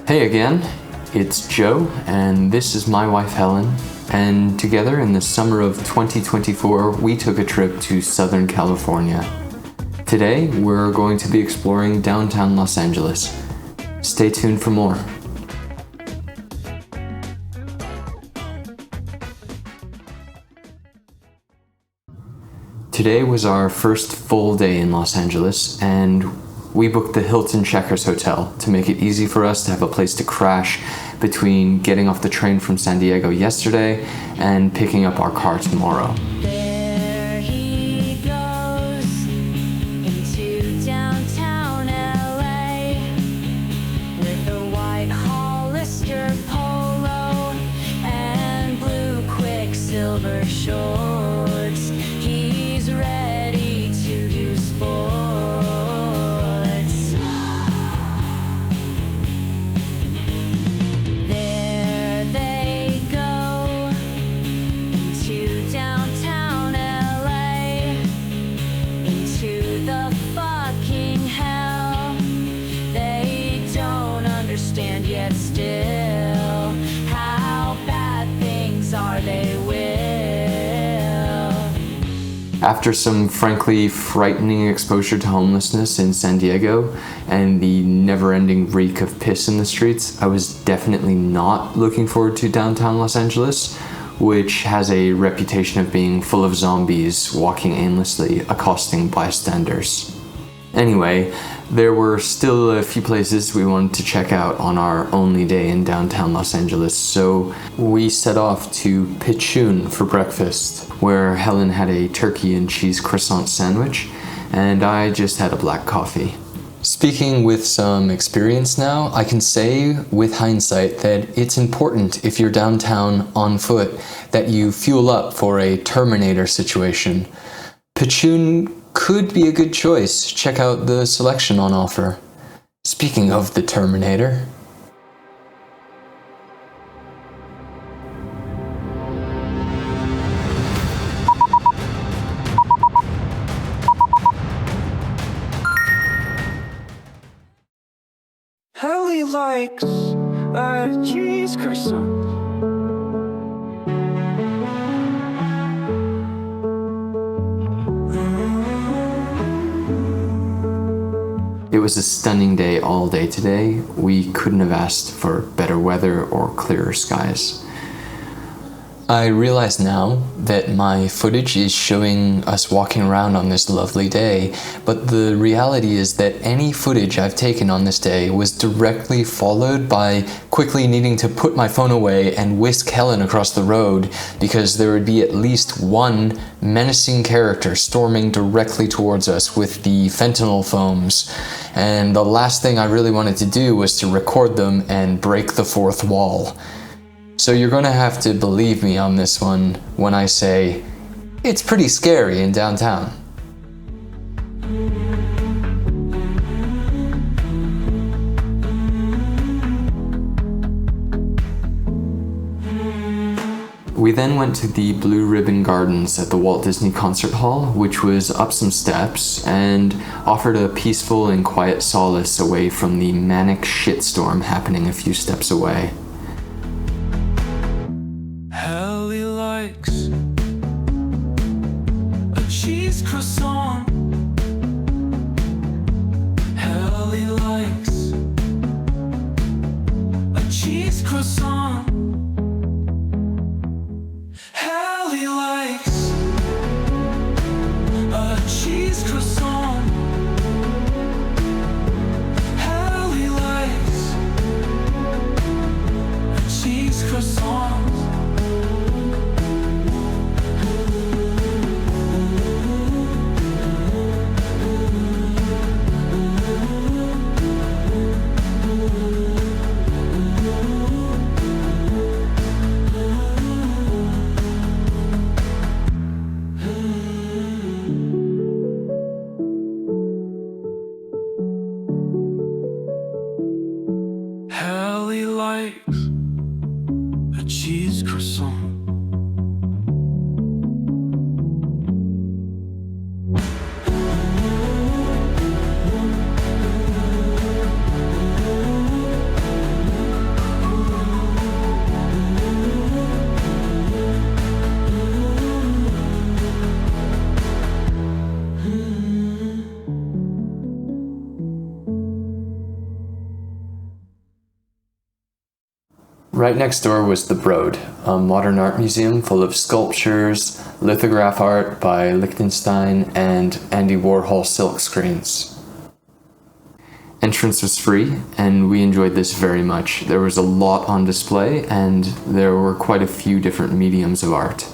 Hey again, it's Joe, and this is my wife Helen, and together in the summer of 2024, we took a trip to Southern California. Today, we're going to be exploring downtown Los Angeles. Stay tuned for more. Today was our first full day in Los Angeles, and we booked the Hilton Checkers Hotel to make it easy for us to have a place to crash between getting off the train from San Diego yesterday and picking up our car tomorrow. There he goes into downtown LA with a white Hollister polo and blue Quicksilver shorts. He's ready to do sports. There they go into downtown LA, into the fucking hell. They don't understand yet still how bad things are, they will. After some frankly frightening exposure to homelessness in San Diego and the never-ending reek of piss in the streets, I was definitely not looking forward to downtown Los Angeles, which has a reputation of being full of zombies walking aimlessly, accosting bystanders. Anyway, there were still a few places we wanted to check out on our only day in downtown Los Angeles, so we set off to Pichun for breakfast, where Helen had a turkey and cheese croissant sandwich, and I just had a black coffee. Speaking with some experience now, I can say with hindsight that it's important if you're downtown on foot that you fuel up for a Terminator situation. Pichun could be a good choice. Check out the selection on offer. Speaking of the Terminator. Ellie likes a cheese croissant. It was a stunning day all day today. We couldn't have asked for better weather or clearer skies. I realize now that my footage is showing us walking around on this lovely day, but the reality is that any footage I've taken on this day was directly followed by quickly needing to put my phone away and whisk Helen across the road because there would be at least one menacing character storming directly towards us with the fentanyl foams, and the last thing I really wanted to do was to record them and break the fourth wall. So you're going to have to believe me on this one when I say it's pretty scary in downtown. We then went to the Blue Ribbon Gardens at the Walt Disney Concert Hall, which was up some steps and offered a peaceful and quiet solace away from the manic shitstorm happening a few steps away. Ellie likes a cheese croissant. Ellie likes a cheese croissant. Ellie likes a cheese croissant. Ellie likes a cheese croissant. Ellie likes a cheese croissant. Right next door was the Broad, a modern art museum full of sculptures, lithograph art by Liechtenstein, and Andy Warhol silk screens. Entrance was free, and we enjoyed this very much. There was a lot on display, and there were quite a few different mediums of art.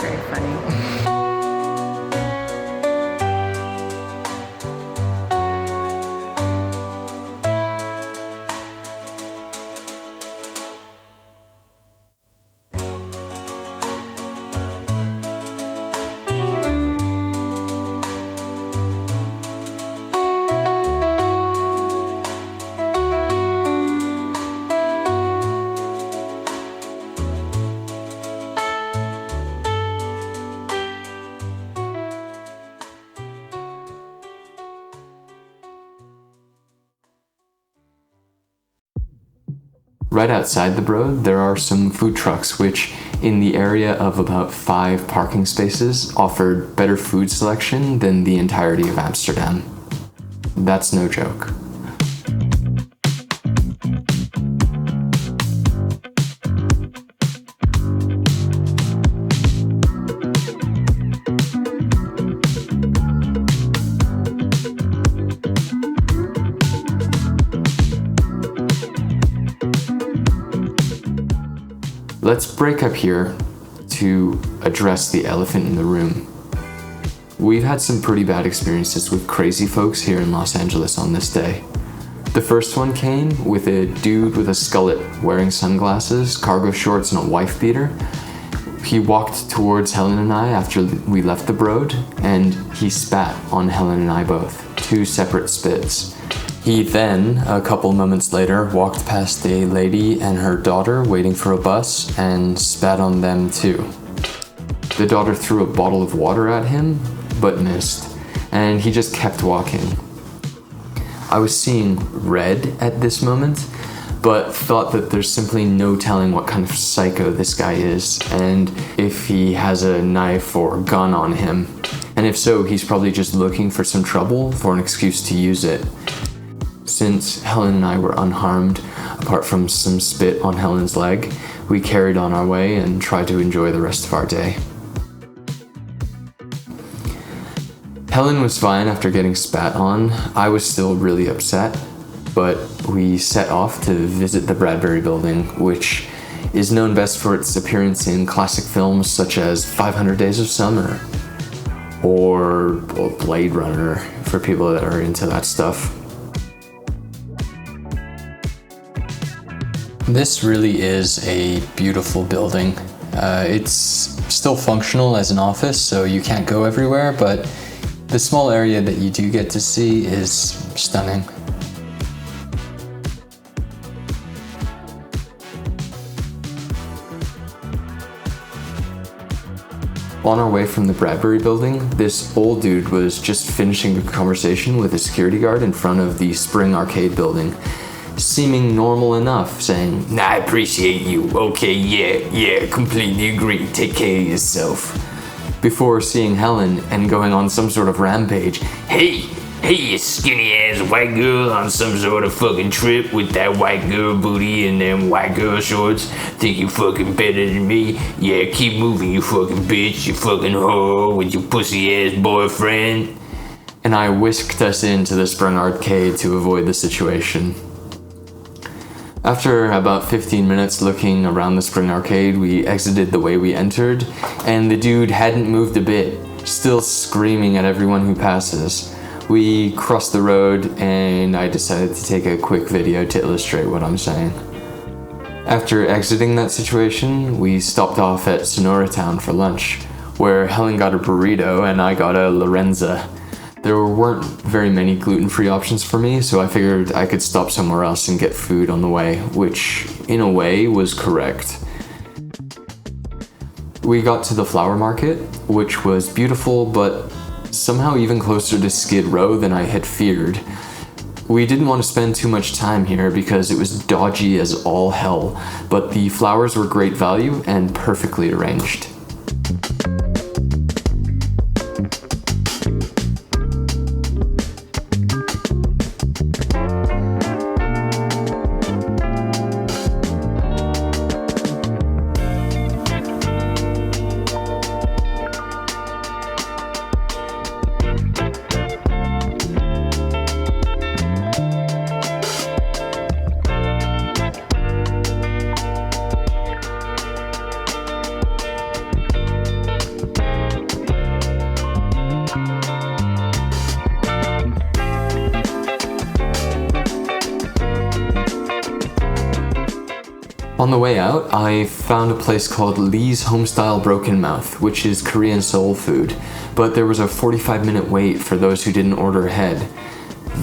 Very funny. Right outside the Broad, there are some food trucks which, in the area of about 5 parking spaces, offered better food selection than the entirety of Amsterdam. That's no joke. Let's break up here to address the elephant in the room. We've had some pretty bad experiences with crazy folks here in Los Angeles on this day. The first one came with a dude with a skullet wearing sunglasses, cargo shorts, and a wife beater. He walked towards Helen and I after we left the Broad, and he spat on Helen and I both, 2 separate spits. He then, a couple moments later, walked past a lady and her daughter waiting for a bus and spat on them too. The daughter threw a bottle of water at him, but missed, and he just kept walking. I was seeing red at this moment, but thought that there's simply no telling what kind of psycho this guy is, and if he has a knife or gun on him. And if so, he's probably just looking for some trouble for an excuse to use it. Since Helen and I were unharmed, apart from some spit on Helen's leg, we carried on our way and tried to enjoy the rest of our day. Helen was fine after getting spat on. I was still really upset, but we set off to visit the Bradbury Building, which is known best for its appearance in classic films such as 500 Days of Summer or Blade Runner for people that are into that stuff. This really is a beautiful building. It's still functional as an office, so you can't go everywhere, but the small area that you do get to see is stunning. On our way from the Bradbury building, this old dude was just finishing a conversation with a security guard in front of the Spring Arcade building, seeming normal enough, saying, "I appreciate you, okay, yeah, completely agree, take care of yourself," before seeing Helen and going on some sort of rampage. Hey, you skinny ass white girl on some sort of fucking trip with that white girl booty and them white girl shorts. Think you fucking better than me? Yeah, keep moving, you fucking bitch, you fucking whore with your pussy ass boyfriend. And I whisked us into the Spring Arcade to avoid the situation. After about 15 minutes looking around the Spring Arcade, we exited the way we entered, and the dude hadn't moved a bit, still screaming at everyone who passes. We crossed the road, and I decided to take a quick video to illustrate what I'm saying. After exiting that situation, we stopped off at Sonora Town for lunch, where Helen got a burrito and I got a Lorenza. There weren't very many gluten-free options for me, so I figured I could stop somewhere else and get food on the way, which, in a way, was correct. We got to the flower market, which was beautiful, but somehow even closer to Skid Row than I had feared. We didn't want to spend too much time here because it was dodgy as all hell, but the flowers were great value and perfectly arranged. On the way out, I found a place called Lee's Homestyle Broken Mouth, which is Korean soul food, but there was a 45-minute wait for those who didn't order ahead.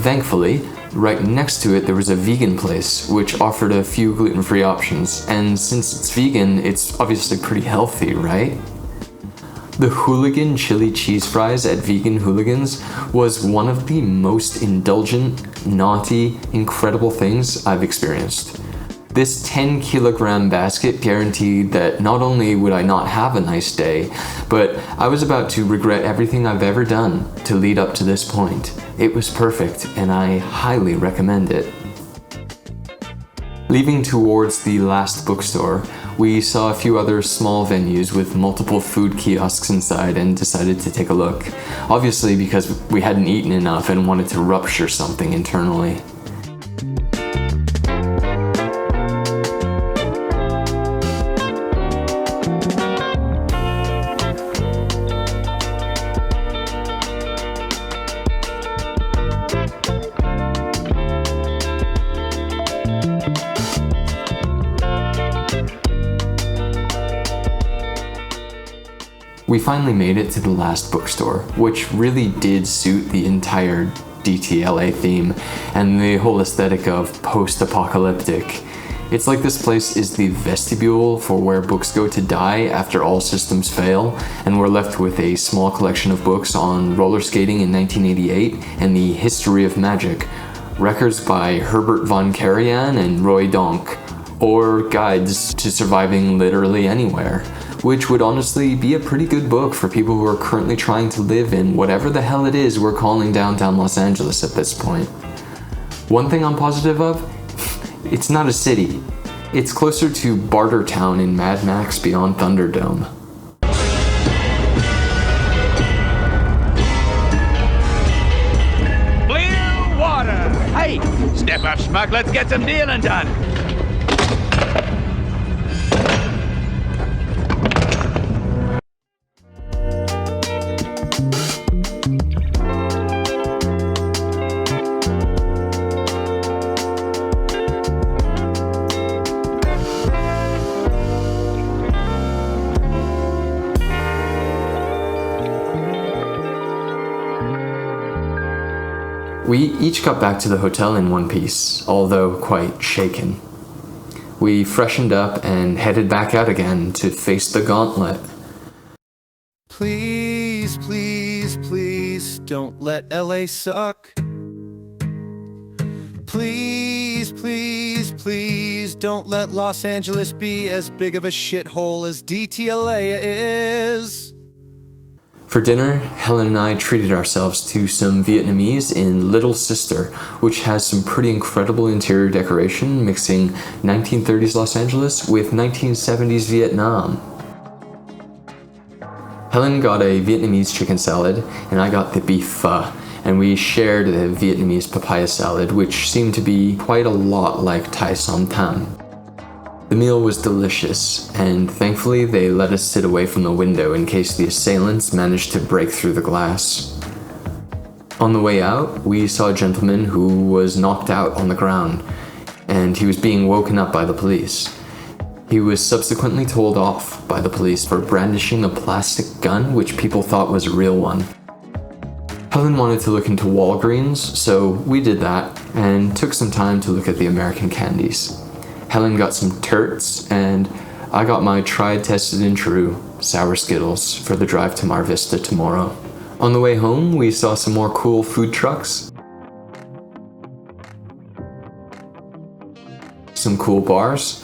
Thankfully, right next to it there was a vegan place, which offered a few gluten-free options, and since it's vegan, it's obviously pretty healthy, right? The Hooligan chili cheese fries at Vegan Hooligans was one of the most indulgent, naughty, incredible things I've experienced. This 10-kilogram basket guaranteed that not only would I not have a nice day, but I was about to regret everything I've ever done to lead up to this point. It was perfect, and I highly recommend it. Leaving towards the last bookstore, we saw a few other small venues with multiple food kiosks inside and decided to take a look. Obviously because we hadn't eaten enough and wanted to rupture something internally. We finally made it to the last bookstore, which really did suit the entire DTLA theme and the whole aesthetic of post-apocalyptic. It's like this place is the vestibule for where books go to die after all systems fail, and we're left with a small collection of books on roller skating in 1988 and the history of magic, records by Herbert von Karajan and Roy Donk, or guides to surviving literally anywhere, which would honestly be a pretty good book for people who are currently trying to live in whatever the hell it is we're calling downtown Los Angeles at this point. One thing I'm positive of, it's not a city. It's closer to Bartertown in Mad Max Beyond Thunderdome. Clear water! Hey, step up, schmuck, let's get some dealing done. We each got back to the hotel in one piece, although quite shaken. We freshened up and headed back out again to face the gauntlet. Please, please, please don't let LA suck. Please, please, please don't let Los Angeles be as big of a shithole as DTLA is. For dinner, Helen and I treated ourselves to some Vietnamese in Little Sister, which has some pretty incredible interior decoration mixing 1930s Los Angeles with 1970s Vietnam. Helen got a Vietnamese chicken salad, and I got the beef pho, and we shared the Vietnamese papaya salad, which seemed to be quite a lot like Thai som tam. The meal was delicious, and thankfully they let us sit away from the window in case the assailants managed to break through the glass. On the way out, we saw a gentleman who was knocked out on the ground, and he was being woken up by the police. He was subsequently told off by the police for brandishing a plastic gun which people thought was a real one. Helen wanted to look into Walgreens, so we did that, and took some time to look at the American candies. Helen got some Turts, and I got my tried, tested, and true sour Skittles for the drive to Mar Vista tomorrow. On the way home, we saw some more cool food trucks, some cool bars,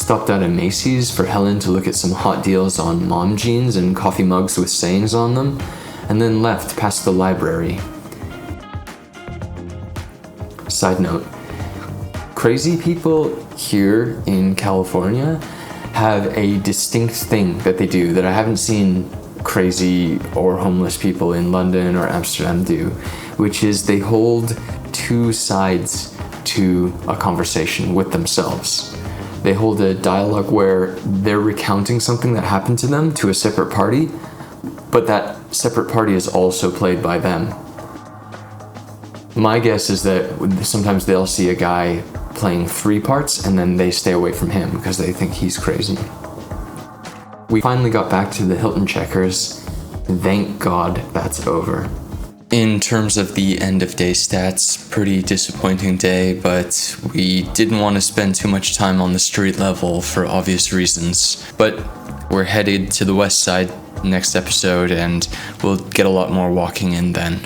stopped at a Macy's for Helen to look at some hot deals on mom jeans and coffee mugs with sayings on them, and then left past the library. Side note, crazy people here in California have a distinct thing that they do that I haven't seen crazy or homeless people in London or Amsterdam do, which is they hold two sides to a conversation with themselves. They hold a dialogue where they're recounting something that happened to them to a separate party, but that separate party is also played by them. My guess is that sometimes they'll see a guy playing three parts and then they stay away from him because they think he's crazy. We finally got back to the Hilton Checkers. Thank God that's over. In terms of the end of day stats, pretty disappointing day, but we didn't want to spend too much time on the street level for obvious reasons. But we're headed to the west side next episode and we'll get a lot more walking in then.